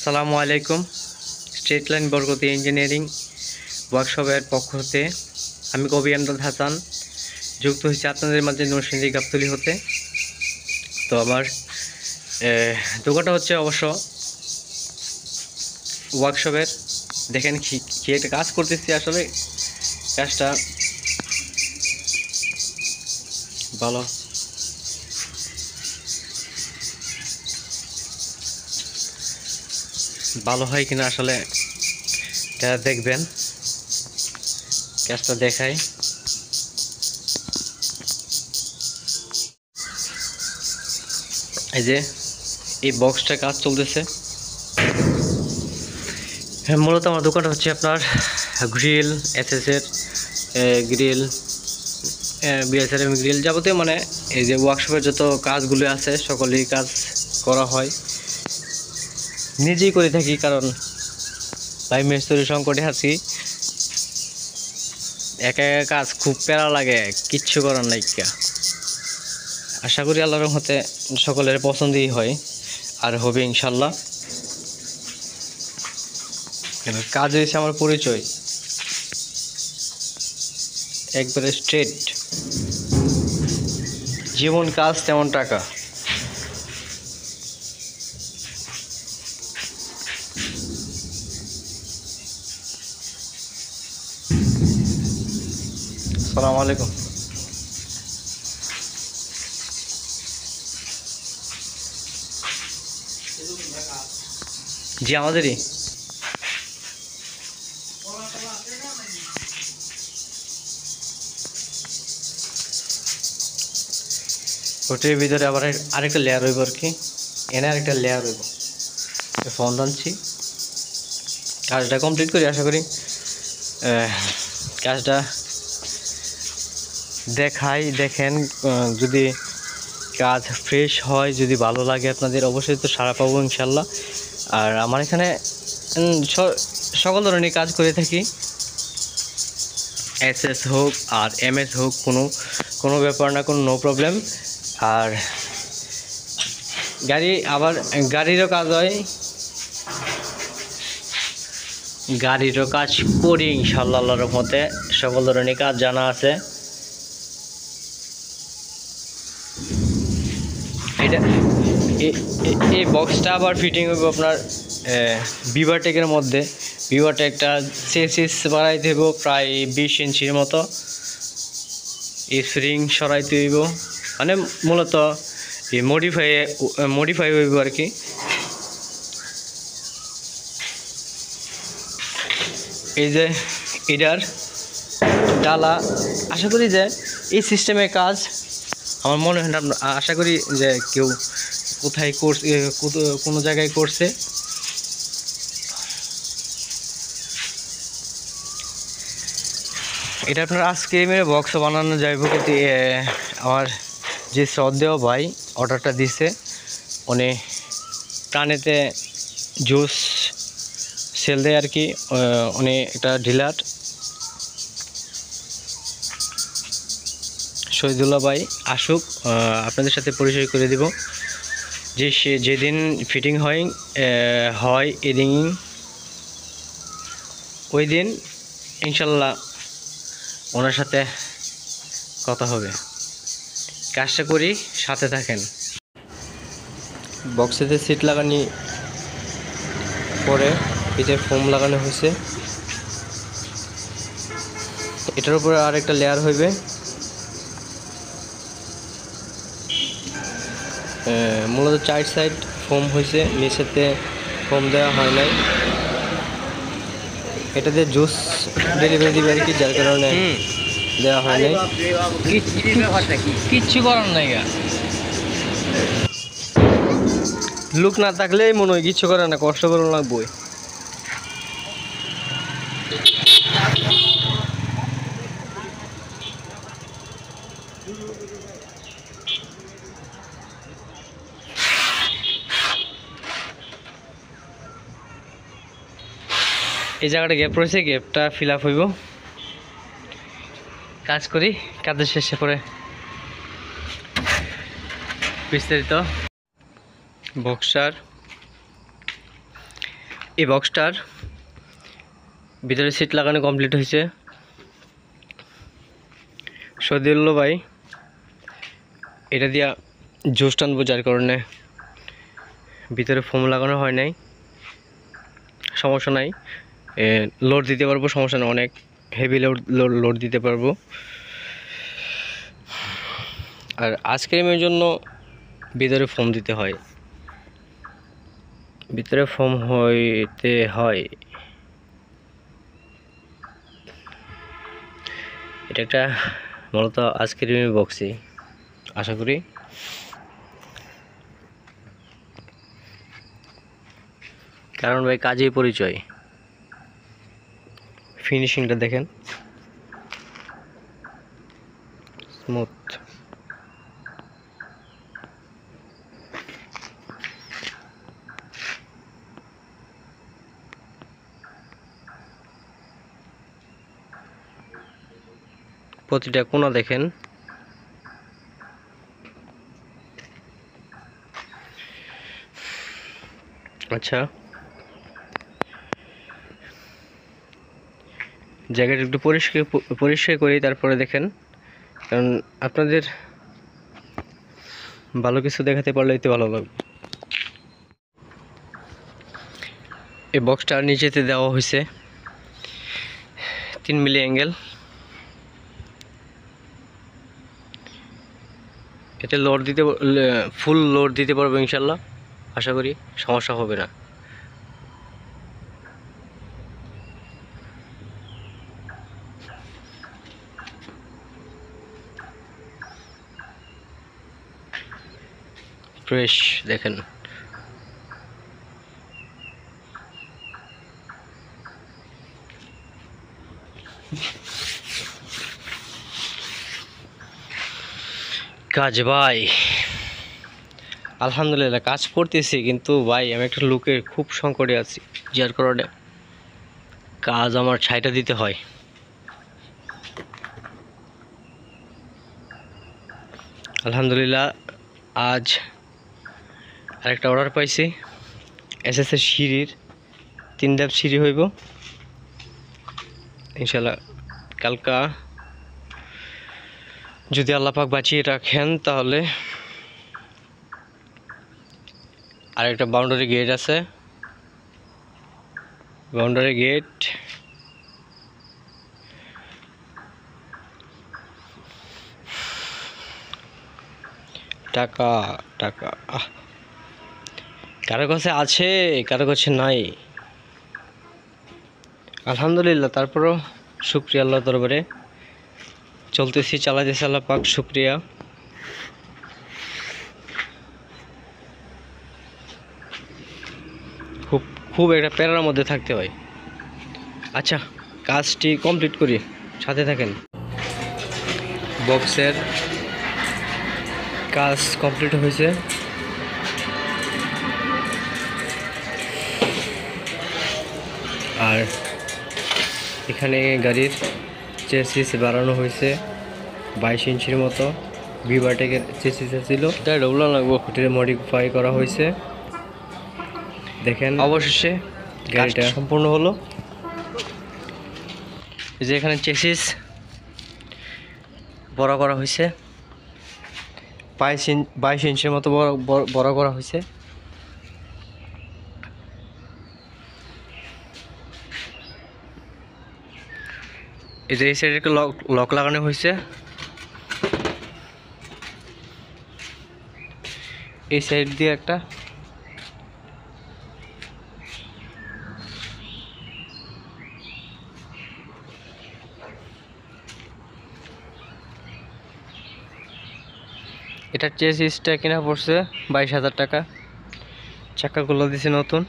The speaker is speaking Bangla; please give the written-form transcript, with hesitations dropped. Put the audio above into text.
আসসালামু আলাইকুম। স্ট্রেট লাইন বরগতি ইঞ্জিনিয়ারিং ওয়ার্কশপের পক্ষ হতে আমি কবি আমদাদ হাসান যুক্ত হয়েছি আপনাদের মাঝে নরসিংদী গাবতলী হতে। তো আমার দোকানটা হচ্ছে অবশ্য ওয়ার্কশপের। দেখেন কি একটা কাজ করতেছি, আসলে কাজটা ভালো ভালো হয় কিনা আসলে এটা দেখবেন। কাজটা দেখাই। এই যে এই বক্সটা কাজ চলতেছে। হ্যাঁ, মূলত আমার দোকানটা হচ্ছে আপনার গ্রিল, এসএসের গ্রিল, বিএসআরএম গ্রিল, যাবতীয় মানে এই যে ওয়ার্কশপের যত কাজগুলো আছে সকলেই কাজ করা হয়, নিজেই করে থাকি। কারণ ভাই মিস্ত্রি সংকটে আছি, একা একা কাজ খুব প্যারা লাগে, কিচ্ছু করার নাই। আশা করি আল্লাহর রহমতে সকলের পছন্দই হয় আর হবে ইনশাল্লাহ। কাজ হয়েছে আমার পরিচয়, একবারে স্ট্রেট। যেমন কাজ তেমন টাকা। আসসালামু আলাইকুম। জি, আমাদেরই। ওটির ভিতরে আবার আরেকটা লেয়ার হইব আর কি, এনে আরেকটা লেয়ার হইব। ফোন আনছি, কাজটা কমপ্লিট করি। আশা করি কাজটা দেখেন। যদি কাজ ফ্রেশ হয়, যদি ভালো লাগে আপনাদের, অবশ্যই তো সাড়া পাবো ইনশাল্লাহ। আর আমার এখানে সকল ধরনের কাজ করে থাকি, এসএস হোক আর এমএস হোক, কোনো ব্যাপার না, কোনো নো প্রবলেম। আর গাড়িরও কাজ হয়, গাড়িরও কাজ করি ইনশাল্লাহ আল্লাহর রহমতে। সকল ধরনের কাজ জানা আছে। এই বক্সটা আবার ফিটিং হবে আপনার বিভারটেকের মধ্যে। বিভারটেকটা চেসিস বাড়াইতে হইব প্রায় 20 ইঞ্চির মতো। স্প্রিং সরাইতে হইব, মানে মূলত মডিফাই হইব আর কি। এই যে এটার ডালা, আশা করি যে এই সিস্টেমের কাজ আমার মনে হয় না, আশা করি যে কেউ কোথায় করছে, কোনো জায়গায় করছে। এটা আপনার আজকে মেরে বক্স বানানো যাইব, কিন্তু আমার যে শ্রদ্ধেয় ভাই অর্ডারটা দিছে, উনি টানেতে জুস সেল দেয় আর কি। উনি একটা ডিলার, শহীদুল্লাহ ভাই আসুক, আপনাদের সাথে পরিচয় করে দিব। যে সে যেদিন ফিটিং হয় এদিন, ওই দিন ইনশাল্লাহ ওনার সাথে কথা হবে। কাজটা করি, সাথে থাকেন। বক্সেতে সিট লাগানি পরে পিঠে ফোম লাগানো হয়েছে, এটার উপরে আরেকটা লেয়ার হইবে। মূলত 4 সাইড ফোম হয়েছে, নিচেতে ফোম দেওয়া হয় নাই। এটাতে জুস ডেলিভারি দিবে আর কি, যার কারণে দেওয়া হয় নাই। কিচ্ছু করার নাই, লুক না থাকলেই মনে হয় কিচ্ছু করে না, কষ্ট করে লাগবই। এই জায়গাটা গ্যাপ রয়েছে, গ্যাপটা ফিল আপ হইব। কাজ করি, কাজের শেষে পরে বিস্তারিত। বক্সার এই বক্সটার ভিতরে সিট লাগানো কমপ্লিট হয়েছে। সদিউল্লাহ ভাই এটা দিয়া জোস টানবো, যার কারণে ভিতরে ফোম লাগানো হয় নাই। সমস্যা নাই, লোড দিতে পারবো, সমস্যা নেই, অনেক হেভি লোড দিতে পারবো। আর আইসক্রিমের জন্য ভিতরে ফোম দিতে হয়, ভিতরে ফোম হইতে হয়। এটা একটা মূলত আইসক্রিমের বক্সই আশা করি। কারণ ভাই কাজেই পরিচয়। ফিনিশিংটা দেখেন, স্মুথ। প্রতিটা কোণা দেখেন। আচ্ছা, জায়গাটা একটু পরিষ্কার করি, তারপরে দেখেন। কারণ আপনাদের ভালো কিছু দেখাতে পারলে এতে ভালো লাগবে। এই বক্সটা নিচেতে দেওয়া হয়েছে 3 মিলি অ্যাঙ্গেল। এতে লোড দিতে, ফুল লোড দিতে পারবো ইনশাল্লাহ, আশা করি সমস্যা হবে না। ফ্রেশ দেখেন। কাজ ভাই আলহামদুলিল্লাহ কাজ করতেছি, কিন্তু ভাই আমি একটা লোকের খুব সংকটে আছি, যার কারণে কাজ আমার ছাইটা দিতে হয়। আলহামদুলিল্লাহ আজ আরেকটা অর্ডার পাইছি, এসএস এর সিঁড়ির 3 ধাপ সিঁড়ি হইব ইনশাল্লাহ। কালকা যদি আল্লাহ পাক বাঁচিয়ে রাখেন তাহলে আরেকটা বাউন্ডারি গেট আছে, বাউন্ডারি গেট টাকা টাকা কারো কাছে আছে, কারো কাছে নাই, আলহামদুলিল্লাহ। তারপরও শুকরিয়া আল্লাহ দরবারে, চলতেছি, চালাতেছি, আল্লাহ পাক শুকরিয়া। খুব একটা প্যারার মধ্যে থাকতে হয়। আচ্ছা, কাজটি কমপ্লিট করি, সাথে থাকেন। বক্সের কাজ কমপ্লিট হয়েছে, আর এখানে গাড়ির চেসিস বাড়ানো হয়েছে 22 ইঞ্চির মতো। বিভারটেকের চেসিস ছিল, এটা ডবল লাগবো, হোটেলে মডিফাই করা হয়েছে। দেখেন অবশেষে গাড়িটা সম্পূর্ণ হলো। এই যে এখানে চেসিস বড় করা হয়েছে, 22 ইঞ্চির মতো বড় করা হয়েছে। এই যে এই সাইডে একটা লক লাগানো হয়েছে, এই সাইড দিয়ে একটা, এটার চেসিসটা কিনা পড়ছে 22,000 টাকা। চাকাগুলো দিছে নতুন।